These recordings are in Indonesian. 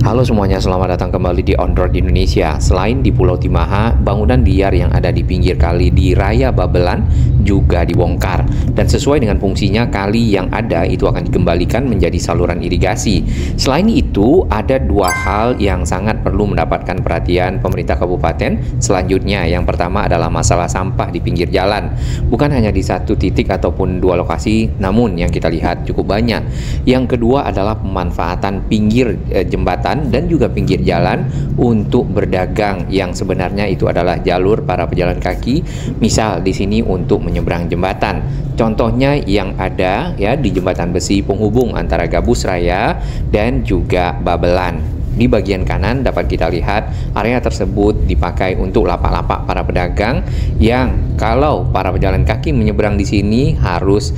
Halo semuanya, selamat datang kembali di On Road Indonesia. Selain di Pulau Timaha, bangunan liar yang ada di pinggir kali di Raya Babelan juga dibongkar. Dan sesuai dengan fungsinya, kali yang ada itu akan dikembalikan menjadi saluran irigasi. Selain itu, ada dua hal yang sangat perlu mendapatkan perhatian pemerintah kabupaten selanjutnya. Yang pertama adalah masalah sampah di pinggir jalan. Bukan hanya di satu titik ataupun dua lokasi, namun yang kita lihat cukup banyak. Yang kedua adalah pemanfaatan pinggir jembatan dan juga pinggir jalan untuk berdagang yang sebenarnya itu adalah jalur para pejalan kaki. Misal di sini untuk menyeberang jembatan. Contohnya yang ada ya di jembatan besi penghubung antara Gabus Raya dan juga Babelan. Di bagian kanan dapat kita lihat area tersebut dipakai untuk lapak-lapak para pedagang yang kalau para pejalan kaki menyeberang di sini harus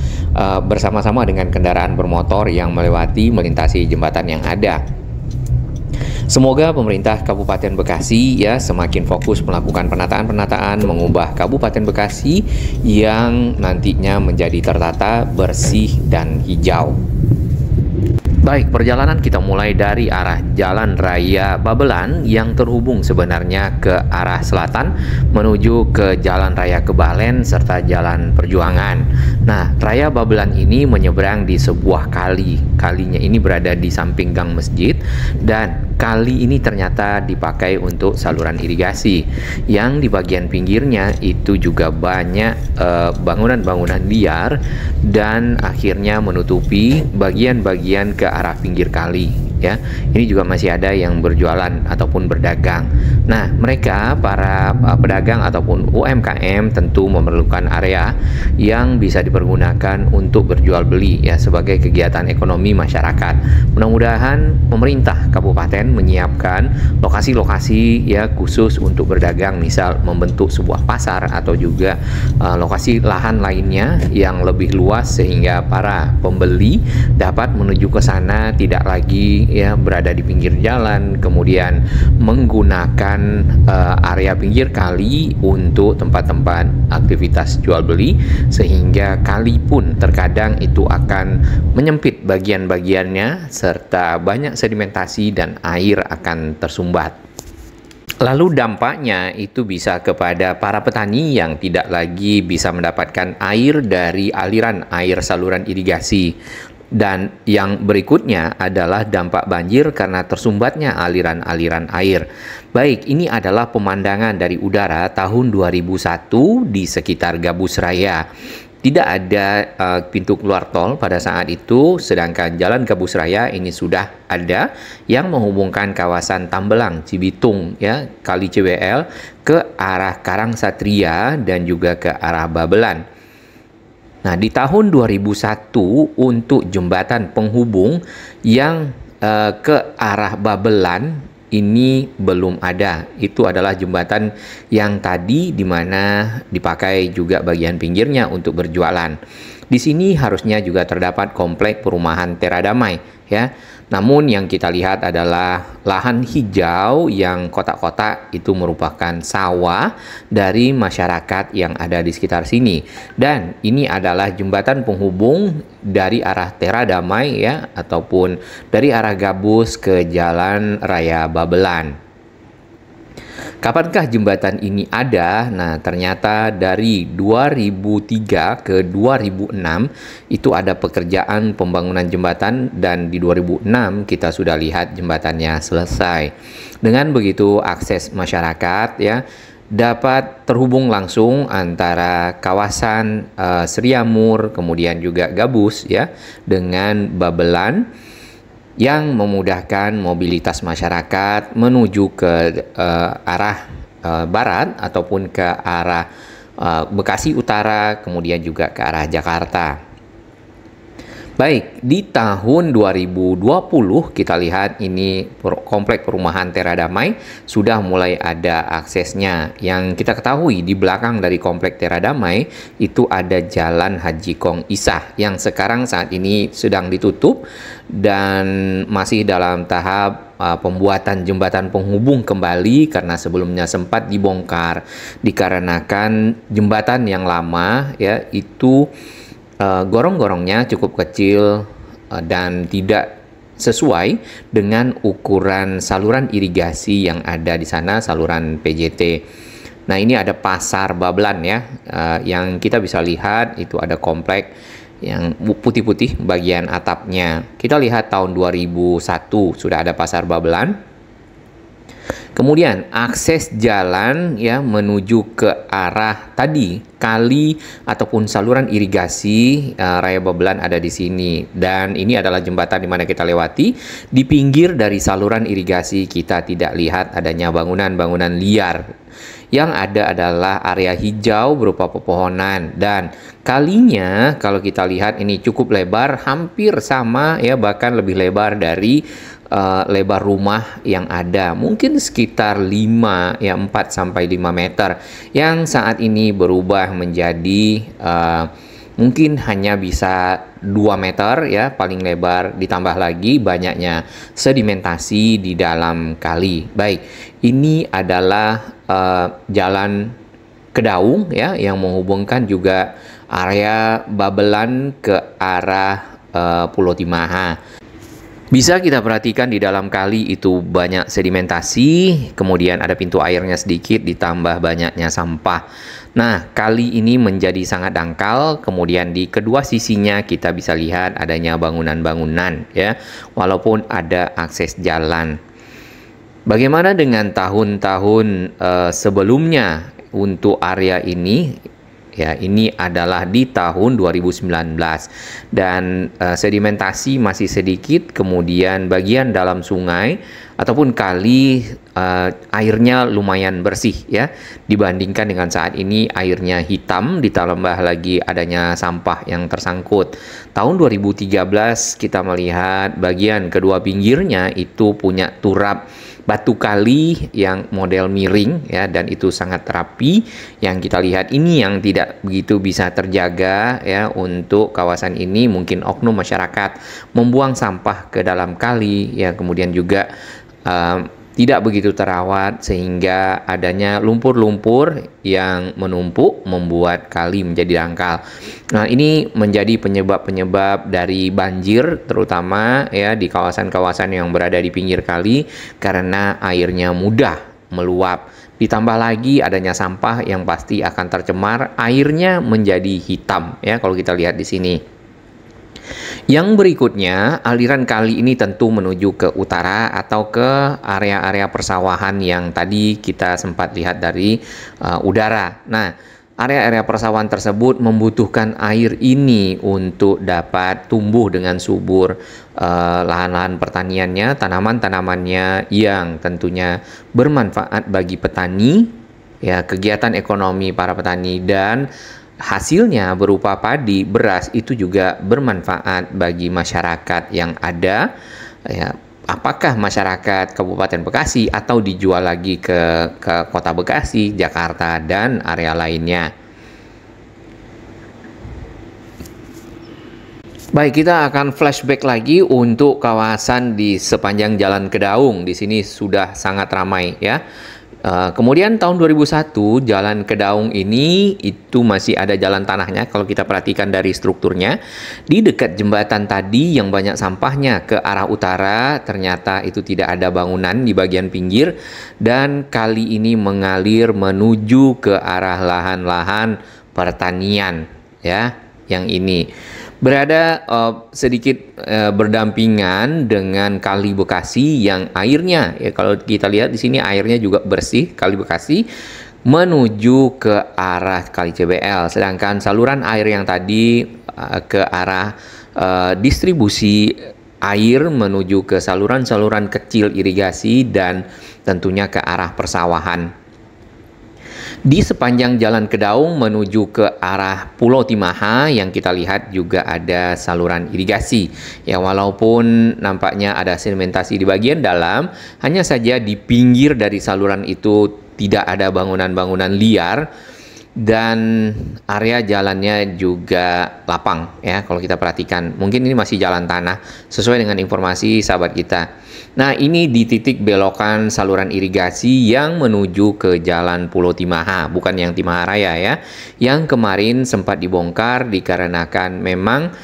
bersama-sama dengan kendaraan bermotor yang melintasi jembatan yang ada. Semoga pemerintah Kabupaten Bekasi ya semakin fokus melakukan penataan-penataan, mengubah Kabupaten Bekasi yang nantinya menjadi tertata, bersih, dan hijau. Baik, perjalanan kita mulai dari arah Jalan Raya Babelan yang terhubung sebenarnya ke arah selatan menuju ke Jalan Raya Kebalen serta Jalan Perjuangan. Nah, Raya Babelan ini menyeberang di sebuah kali. Kalinya ini berada di samping gang masjid dan kali ini ternyata dipakai untuk saluran irigasi. Yang di bagian pinggirnya itu juga banyak bangunan-bangunan liar dan akhirnya menutupi bagian-bagian ke arah pinggir kali ya. Ini juga masih ada yang berjualan ataupun berdagang. Nah, mereka para pedagang ataupun UMKM tentu memerlukan area yang bisa dipergunakan untuk berjual beli ya sebagai kegiatan ekonomi masyarakat. Mudah-mudahan pemerintah kabupaten menyiapkan lokasi-lokasi ya khusus untuk berdagang, misal membentuk sebuah pasar atau juga lokasi lahan lainnya yang lebih luas sehingga para pembeli dapat menuju ke sana tidak lagi ya berada di pinggir jalan kemudian menggunakan area pinggir kali untuk tempat-tempat aktivitas jual beli, sehingga kali pun terkadang itu akan menyempit bagian-bagiannya serta banyak sedimentasi dan air akan tersumbat. Lalu dampaknya itu bisa kepada para petani yang tidak lagi bisa mendapatkan air dari aliran air saluran irigasi. Dan yang berikutnya adalah dampak banjir karena tersumbatnya aliran-aliran air. Baik, ini adalah pemandangan dari udara tahun 2001 di sekitar Gabus Raya. Tidak ada pintu keluar tol pada saat itu, sedangkan Jalan Gabus Raya ini sudah ada yang menghubungkan kawasan Tambelang, Cibitung, ya, Kali CWL ke arah Karangsatria dan juga ke arah Babelan. Nah, di tahun 2001 untuk jembatan penghubung yang ke arah Babelan ini belum ada. Itu adalah jembatan yang tadi di mana dipakai juga bagian pinggirnya untuk berjualan. Di sini harusnya juga terdapat komplek perumahan Tera Damai ya. Namun yang kita lihat adalah lahan hijau yang kotak-kotak itu merupakan sawah dari masyarakat yang ada di sekitar sini. Dan ini adalah jembatan penghubung dari arah Tera Damai ya ataupun dari arah Gabus ke Jalan Raya Babelan. Kapankah jembatan ini ada? Nah, ternyata dari 2003 ke 2006 itu ada pekerjaan pembangunan jembatan dan di 2006 kita sudah lihat jembatannya selesai. Dengan begitu akses masyarakat ya dapat terhubung langsung antara kawasan Seriamur kemudian juga Gabus ya dengan Babelan yang memudahkan mobilitas masyarakat menuju ke arah barat ataupun ke arah Bekasi Utara, kemudian juga ke arah Jakarta. Baik, di tahun 2020 kita lihat ini komplek perumahan Tera Damai sudah mulai ada aksesnya. Yang kita ketahui di belakang dari komplek Tera Damai itu ada Jalan Haji Kong Isah yang sekarang saat ini sedang ditutup dan masih dalam tahap pembuatan jembatan penghubung kembali karena sebelumnya sempat dibongkar dikarenakan jembatan yang lama ya itu gorong-gorongnya cukup kecil dan tidak sesuai dengan ukuran saluran irigasi yang ada di sana, saluran PJT. Nah, ini ada pasar Babelan ya, yang kita bisa lihat itu ada komplek yang putih-putih bagian atapnya. Kita lihat tahun 2001 sudah ada pasar Babelan. Kemudian akses jalan ya menuju ke arah tadi kali ataupun saluran irigasi Raya Babelan ada di sini, dan ini adalah jembatan di mana kita lewati. Di pinggir dari saluran irigasi kita tidak lihat adanya bangunan-bangunan liar. Yang ada adalah area hijau berupa pepohonan, dan kalinya kalau kita lihat ini cukup lebar, hampir sama ya, bahkan lebih lebar dari lebar rumah yang ada, mungkin sekitar 4 sampai 5 meter, yang saat ini berubah menjadi mungkin hanya bisa 2 meter ya paling lebar, ditambah lagi banyaknya sedimentasi di dalam kali. Baik, ini adalah jalan Kedaung ya, yang menghubungkan juga area Babelan ke arah Pulau Timaha. Bisa kita perhatikan di dalam kali itu banyak sedimentasi, kemudian ada pintu airnya sedikit, ditambah banyaknya sampah. Nah, kali ini menjadi sangat dangkal, kemudian di kedua sisinya kita bisa lihat adanya bangunan-bangunan ya, walaupun ada akses jalan. Bagaimana dengan tahun-tahun sebelumnya untuk area ini? Ya, ini adalah di tahun 2019 dan sedimentasi masih sedikit, kemudian bagian dalam sungai ataupun kali airnya lumayan bersih ya, dibandingkan dengan saat ini airnya hitam, ditambah lagi adanya sampah yang tersangkut. Tahun 2013 kita melihat bagian kedua pinggirnya itu punya turap batu kali yang model miring ya, dan itu sangat rapi. Yang kita lihat ini yang tidak begitu bisa terjaga ya untuk kawasan ini, mungkin oknum masyarakat membuang sampah ke dalam kali ya, kemudian juga tidak begitu terawat sehingga adanya lumpur-lumpur yang menumpuk membuat kali menjadi dangkal. Nah, ini menjadi penyebab-penyebab dari banjir, terutama ya di kawasan-kawasan yang berada di pinggir kali, karena airnya mudah meluap. Ditambah lagi adanya sampah yang pasti akan tercemar, airnya menjadi hitam ya kalau kita lihat di sini. Yang berikutnya, aliran kali ini tentu menuju ke utara atau ke area-area persawahan yang tadi kita sempat lihat dari udara. Nah, area-area persawahan tersebut membutuhkan air ini untuk dapat tumbuh dengan subur, lahan-lahan pertaniannya, tanaman-tanamannya yang tentunya bermanfaat bagi petani, ya, kegiatan ekonomi para petani, dan hasilnya berupa padi, beras itu juga bermanfaat bagi masyarakat yang ada ya, apakah masyarakat Kabupaten Bekasi atau dijual lagi ke Kota Bekasi, Jakarta, dan area lainnya. Baik, kita akan flashback lagi untuk kawasan di sepanjang Jalan Kedaung. Di sini sudah sangat ramai ya. Kemudian tahun 2001 Jalan Kedaung ini itu masih ada jalan tanahnya kalau kita perhatikan dari strukturnya. Di dekat jembatan tadi yang banyak sampahnya ke arah utara, ternyata itu tidak ada bangunan di bagian pinggir, dan kali ini mengalir menuju ke arah lahan-lahan pertanian ya, yang ini berada sedikit berdampingan dengan Kali Bekasi yang airnya ya, kalau kita lihat di sini airnya juga bersih, Kali Bekasi menuju ke arah Kali CBL, sedangkan saluran air yang tadi ke arah distribusi air menuju ke saluran-saluran kecil irigasi dan tentunya ke arah persawahan. Di sepanjang Jalan Kedaung menuju ke arah Pulau Timaha yang kita lihat juga ada saluran irigasi. Ya, walaupun nampaknya ada sedimentasi di bagian dalam, hanya saja di pinggir dari saluran itu tidak ada bangunan-bangunan liar, dan area jalannya juga lapang ya kalau kita perhatikan. Mungkin ini masih jalan tanah sesuai dengan informasi sahabat kita. Nah, ini di titik belokan saluran irigasi yang menuju ke Jalan Pulau Timaha, bukan yang Timaha Raya ya, yang kemarin sempat dibongkar dikarenakan memang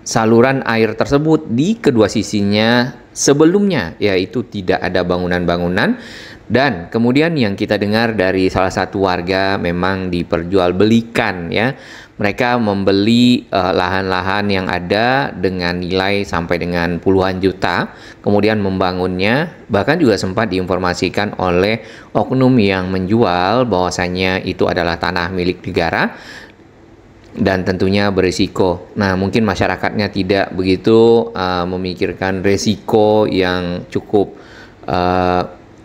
saluran air tersebut di kedua sisinya sebelumnya yaitu tidak ada bangunan-bangunan. Dan kemudian yang kita dengar dari salah satu warga memang diperjualbelikan ya. Mereka membeli lahan-lahan yang ada dengan nilai sampai dengan puluhan juta, kemudian membangunnya. Bahkan juga sempat diinformasikan oleh oknum yang menjual bahwasanya itu adalah tanah milik negara dan tentunya berisiko. Nah, mungkin masyarakatnya tidak begitu memikirkan resiko yang cukup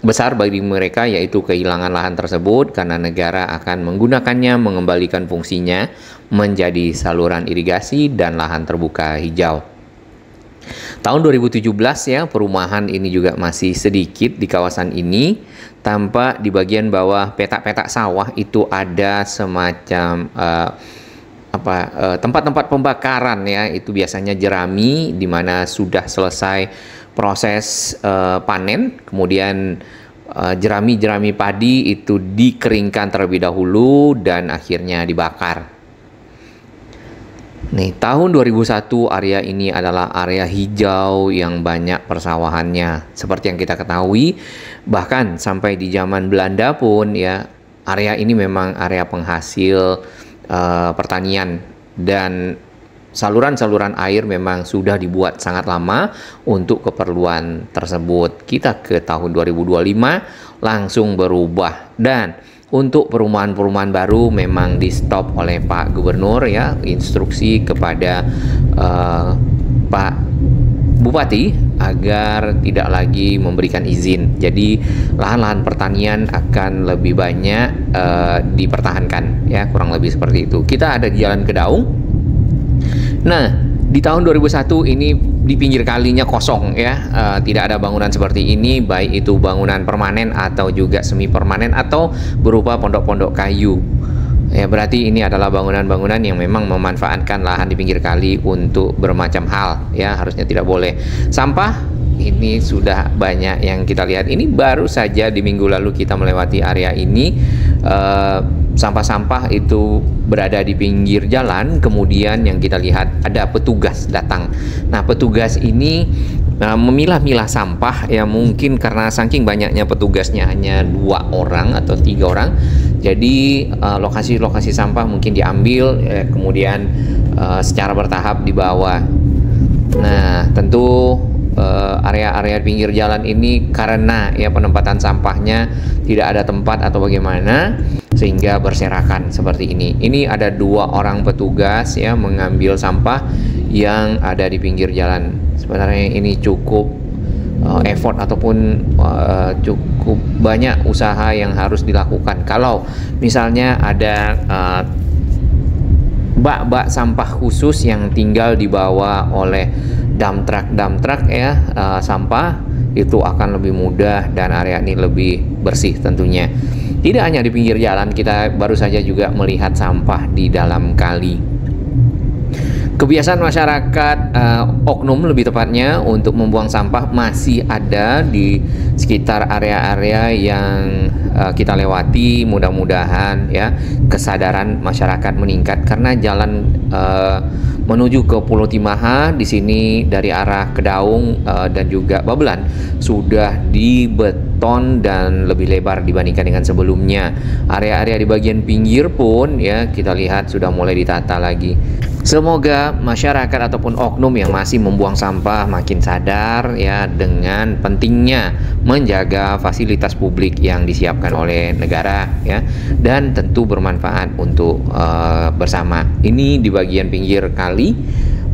besar bagi mereka, yaitu kehilangan lahan tersebut karena negara akan menggunakannya mengembalikan fungsinya menjadi saluran irigasi dan lahan terbuka hijau. Tahun 2017 ya, perumahan ini juga masih sedikit di kawasan ini. Tampak di bagian bawah petak-petak sawah itu ada semacam tempat-tempat pembakaran ya, itu biasanya jerami di mana sudah selesai proses panen, kemudian jerami-jerami padi itu dikeringkan terlebih dahulu dan akhirnya dibakar. Nih, tahun 2001 area ini adalah area hijau yang banyak persawahannya. Seperti yang kita ketahui, bahkan sampai di zaman Belanda pun ya, area ini memang area penghasil pertanian dan saluran-saluran air memang sudah dibuat sangat lama untuk keperluan tersebut. Kita ke tahun 2025 langsung berubah, dan untuk perumahan-perumahan baru memang di stop oleh Pak Gubernur ya, instruksi kepada Pak Bupati agar tidak lagi memberikan izin. Jadi lahan-lahan pertanian akan lebih banyak dipertahankan ya, kurang lebih seperti itu. Kita ada di Jalan Kedaung. Nah, di tahun 2001 ini di pinggir kalinya kosong ya, tidak ada bangunan seperti ini, baik itu bangunan permanen atau juga semi permanen atau berupa pondok-pondok kayu. Ya, berarti ini adalah bangunan-bangunan yang memang memanfaatkan lahan di pinggir kali untuk bermacam hal ya, harusnya tidak boleh. Sampah ini sudah banyak yang kita lihat. Ini baru saja di minggu lalu kita melewati area ini. Sampah-sampah itu berada di pinggir jalan, kemudian yang kita lihat ada petugas datang. Nah, petugas ini memilah-milah sampah ya, mungkin karena saking banyaknya petugasnya hanya 2 orang atau 3 orang. Jadi lokasi-lokasi sampah mungkin diambil kemudian secara bertahap dibawa. Nah, tentu area-area pinggir jalan ini karena ya penempatan sampahnya tidak ada tempat atau bagaimana sehingga berserakan seperti ini. Ini ada 2 orang petugas ya mengambil sampah yang ada di pinggir jalan. Sebenarnya ini cukup effort ataupun cukup banyak usaha yang harus dilakukan. Kalau misalnya ada bak-bak sampah khusus yang tinggal dibawa oleh dump truck ya, sampah itu akan lebih mudah dan area ini lebih bersih tentunya. Tidak hanya di pinggir jalan, kita baru saja juga melihat sampah di dalam kali. Kebiasaan masyarakat oknum lebih tepatnya untuk membuang sampah masih ada di sekitar area-area yang kita lewati. Mudah-mudahan ya kesadaran masyarakat meningkat karena jalan menuju ke Pulau Timaha di sini dari arah Kedaung dan juga Babelan sudah dibeton dan lebih lebar dibandingkan dengan sebelumnya. Area-area di bagian pinggir pun ya kita lihat sudah mulai ditata lagi. Semoga masyarakat ataupun oknum yang masih membuang sampah makin sadar ya dengan pentingnya menjaga fasilitas publik yang disiapkan oleh negara ya, dan tentu bermanfaat untuk bersama. Ini di bagian pinggir kali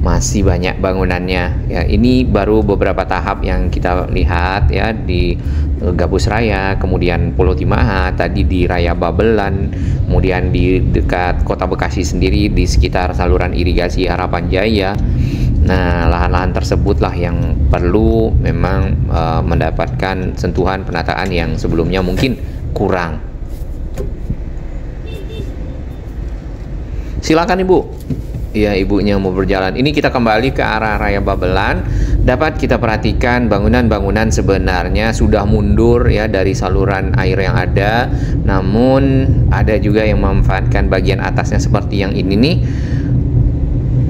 masih banyak bangunannya ya. Ini baru beberapa tahap yang kita lihat ya di Gabus Raya, kemudian Pulau Timaha, tadi di Raya Babelan, kemudian di dekat Kota Bekasi sendiri di sekitar saluran irigasi Harapan Jaya. Nah, lahan-lahan tersebutlah yang perlu memang mendapatkan sentuhan penataan yang sebelumnya mungkin kurang. Silakan Ibu. Ya, ibunya mau berjalan. Ini kita kembali ke arah Raya Babelan. Dapat kita perhatikan bangunan-bangunan sebenarnya sudah mundur ya dari saluran air yang ada. Namun ada juga yang memanfaatkan bagian atasnya seperti yang ini nih.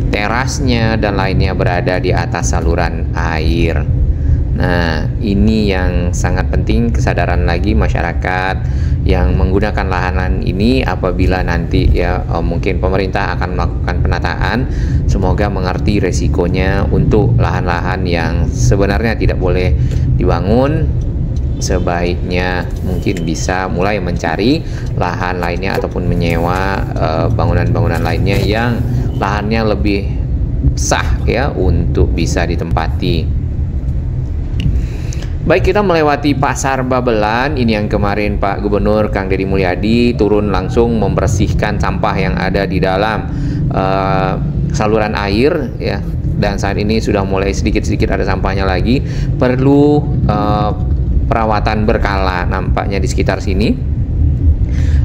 terasnya dan lainnya berada di atas saluran air. Nah, ini yang sangat penting, kesadaran lagi masyarakat yang menggunakan lahan ini apabila nanti ya mungkin pemerintah akan melakukan penataan, semoga mengerti resikonya untuk lahan-lahan yang sebenarnya tidak boleh dibangun. Sebaiknya mungkin bisa mulai mencari lahan lainnya ataupun menyewa bangunan-bangunan lainnya yang lahannya lebih sah ya untuk bisa ditempati. Baik, kita melewati Pasar Babelan. Ini yang kemarin Pak Gubernur Kang Deddy Mulyadi turun langsung membersihkan sampah yang ada di dalam saluran air ya. Dan saat ini sudah mulai sedikit-sedikit ada sampahnya lagi. Perlu perawatan berkala nampaknya di sekitar sini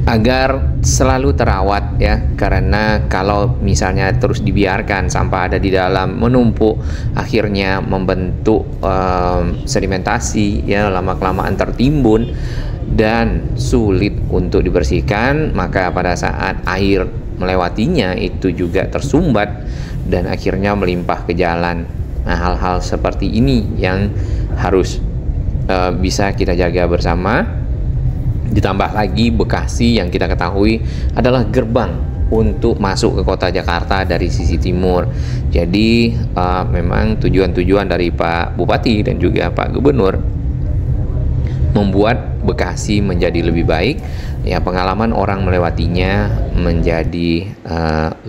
agar selalu terawat ya, karena kalau misalnya terus dibiarkan sampah ada di dalam menumpuk, akhirnya membentuk sedimentasi ya, lama-kelamaan tertimbun dan sulit untuk dibersihkan, maka pada saat air melewatinya itu juga tersumbat dan akhirnya melimpah ke jalan. Nah, hal-hal seperti ini yang harus bisa kita jaga bersama. Ditambah lagi Bekasi yang kita ketahui adalah gerbang untuk masuk ke kota Jakarta dari sisi timur. Jadi memang tujuan-tujuan dari Pak Bupati dan juga Pak Gubernur membuat Bekasi menjadi lebih baik ya, pengalaman orang melewatinya menjadi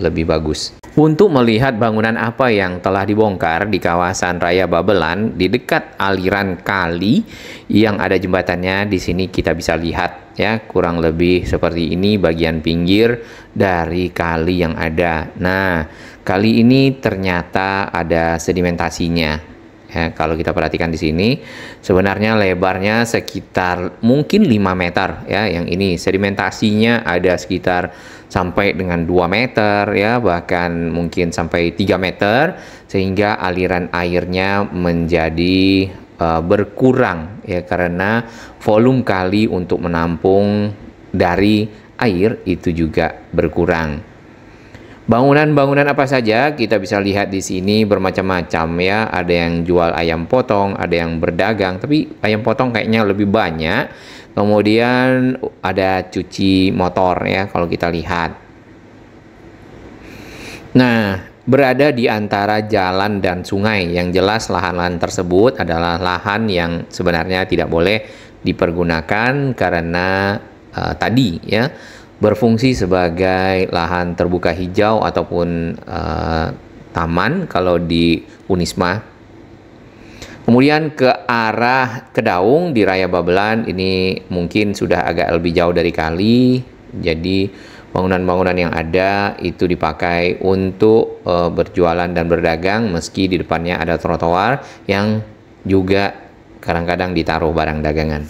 lebih bagus. Untuk melihat bangunan apa yang telah dibongkar di kawasan Raya Babelan di dekat aliran kali yang ada jembatannya, di sini kita bisa lihat ya, kurang lebih seperti ini bagian pinggir dari kali yang ada. Nah, kali ini ternyata ada sedimentasinya. Ya, kalau kita perhatikan di sini sebenarnya lebarnya sekitar mungkin 5 meter ya, yang ini sedimentasinya ada sekitar sampai dengan 2 meter ya, bahkan mungkin sampai 3 meter, sehingga aliran airnya menjadi berkurang ya, karena volume kali untuk menampung dari air itu juga berkurang. Bangunan-bangunan apa saja kita bisa lihat di sini bermacam-macam ya. Ada yang jual ayam potong, ada yang berdagang, tapi ayam potong kayaknya lebih banyak. Kemudian ada cuci motor ya kalau kita lihat. Nah, berada di antara jalan dan sungai. Yang jelas lahan-lahan tersebut adalah lahan yang sebenarnya tidak boleh dipergunakan karena tadi ya, berfungsi sebagai lahan terbuka hijau ataupun taman kalau di Unisma. Kemudian ke arah Kedaung di Raya Babelan ini mungkin sudah agak lebih jauh dari kali, jadi bangunan-bangunan yang ada itu dipakai untuk berjualan dan berdagang, meski di depannya ada trotoar yang juga kadang-kadang ditaruh barang dagangan.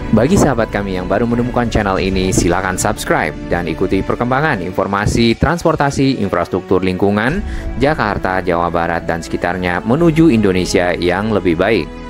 Bagi sahabat kami yang baru menemukan channel ini, silakan subscribe dan ikuti perkembangan informasi transportasi infrastruktur lingkungan Jakarta, Jawa Barat, dan sekitarnya menuju Indonesia yang lebih baik.